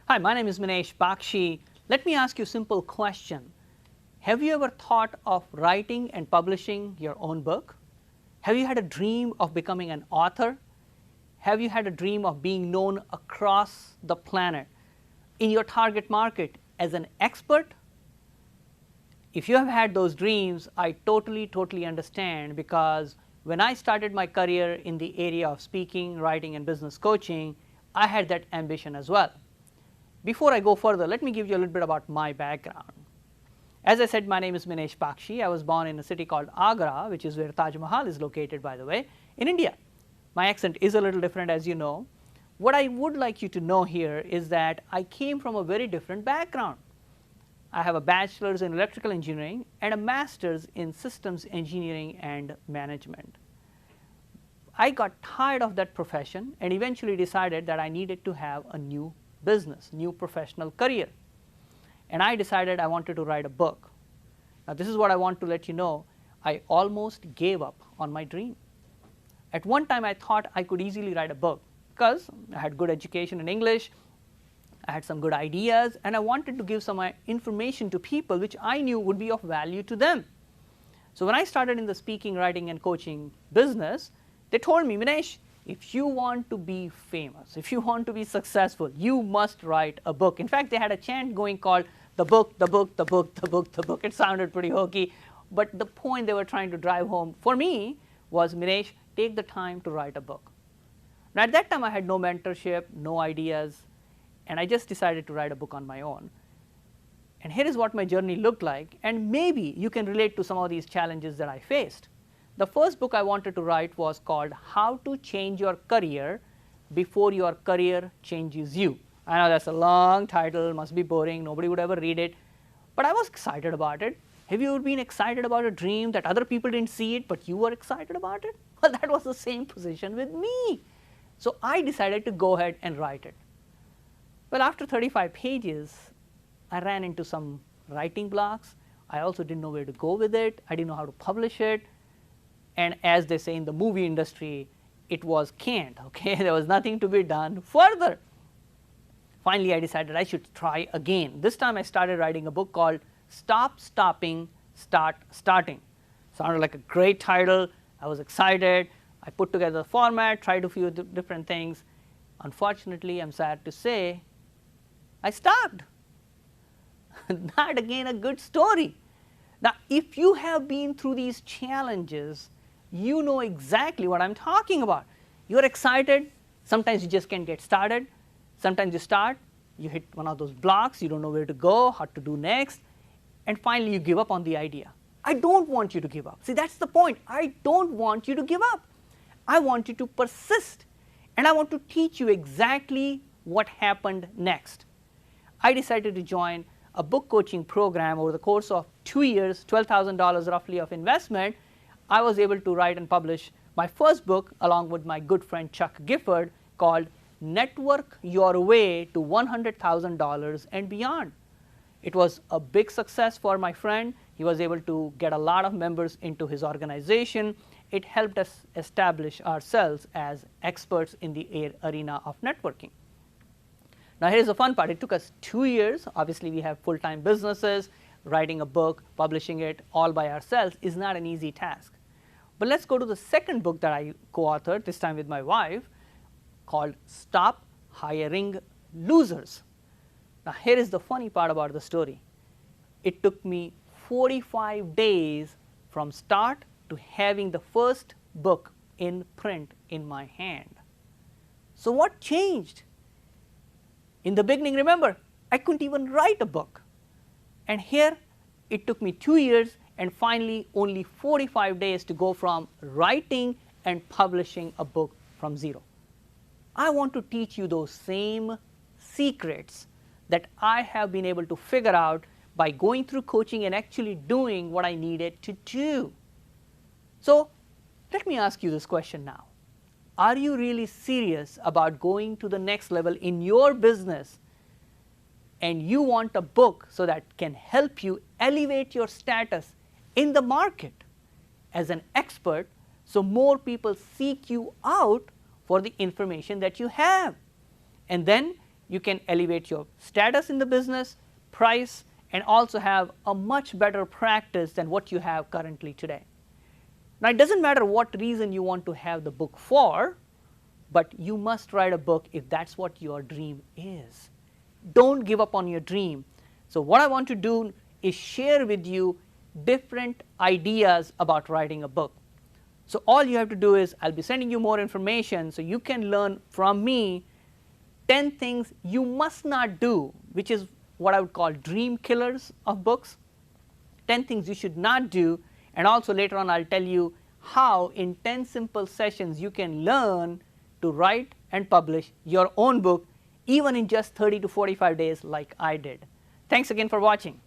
Hi, my name is Minesh Baxi. Let me ask you a simple question. Have you ever thought of writing and publishing your own book? Have you had a dream of becoming an author? Have you had a dream of being known across the planet in your target market as an expert? If you have had those dreams, I totally understand, because when I started my career in the area of speaking, writing and business coaching, I had that ambition as well. Before I go further, let me give you a little bit about my background. As I said, my name is Minesh Baxi. I was born in a city called Agra, which is where Taj Mahal is located, by the way, in India. My accent is a little different, as you know. What I would like you to know here is that I came from a very different background. I have a bachelor's in electrical engineering and a master's in systems engineering and management. I got tired of that profession and eventually decided that I needed to have a new business, new professional career. And I decided I wanted to write a book. Now, this is what I want to let you know. I almost gave up on my dream. At one time, I thought I could easily write a book because I had good education in English, I had some good ideas, and I wanted to give some information to people which I knew would be of value to them. So when I started in the speaking, writing and coaching business, they told me, Minesh, if you want to be famous, if you want to be successful, you must write a book. In fact, they had a chant going called the book, the book, the book, the book, the book. It sounded pretty hokey, but the point they were trying to drive home for me was, Minesh, take the time to write a book. Now, at that time, I had no mentorship, no ideas, and I just decided to write a book on my own. And here is what my journey looked like, and maybe you can relate to some of these challenges that I faced. The first book I wanted to write was called How to Change Your Career Before Your Career Changes You. I know that's a long title, must be boring, nobody would ever read it, but I was excited about it. Have you ever been excited about a dream that other people didn't see it, but you were excited about it? Well, that was the same position with me. So I decided to go ahead and write it. Well, after 35 pages, I ran into some writing blocks. I also didn't know where to go with it. I didn't know how to publish it. And as they say in the movie industry, it was canned, okay? There was nothing to be done further. Finally, I decided I should try again. This time I started writing a book called Stop Stopping, Start Starting. Sounded like a great title. I was excited. I put together the format, tried a few different things. Unfortunately, I'm sad to say, I stopped. Not again a good story. Now, if you have been through these challenges, you know exactly what I'm talking about. You're excited, sometimes you just can't get started, sometimes you start, you hit one of those blocks, you don't know where to go, what to do next, and finally you give up on the idea. I don't want you to give up. See, that's the point. I don't want you to give up. I want you to persist, and I want to teach you exactly what happened next. I decided to join a book coaching program over the course of 2 years, $12,000 roughly of investment. I was able to write and publish my first book along with my good friend Chuck Gifford, called Network Your Way to $100,000 and Beyond. It was a big success for my friend. He was able to get a lot of members into his organization. It helped us establish ourselves as experts in the arena of networking. Now, here's the fun part. It took us 2 years. Obviously, we have full-time businesses. Writing a book, publishing it all by ourselves is not an easy task. But let's go to the second book that I co-authored, this time with my wife, called Stop Hiring Losers. Now, here is the funny part about the story. It took me 45 days from start to having the first book in print in my hand. So what changed? In the beginning, remember, I couldn't even write a book. And here, it took me 2 years and finally only 45 days to go from writing and publishing a book from zero. I want to teach you those same secrets that I have been able to figure out by going through coaching and actually doing what I needed to do. So let me ask you this question now. Are you really serious about going to the next level in your business, and you want a book so that can help you elevate your status in the market as an expert, so more people seek you out for the information that you have? And then you can elevate your status in the business, price, and also have a much better practice than what you have currently today. Now, it doesn't matter what reason you want to have the book for, but you must write a book if that's what your dream is. Don't give up on your dream. So what I want to do is share with you different ideas about writing a book. So all you have to do is, I'll be sending you more information so you can learn from me 10 things you must not do, which is what I would call dream killers of books, 10 things you should not do, and also later on I'll tell you how in 10 simple sessions you can learn to write and publish your own book even in just 30 to 45 days like I did. Thanks again for watching.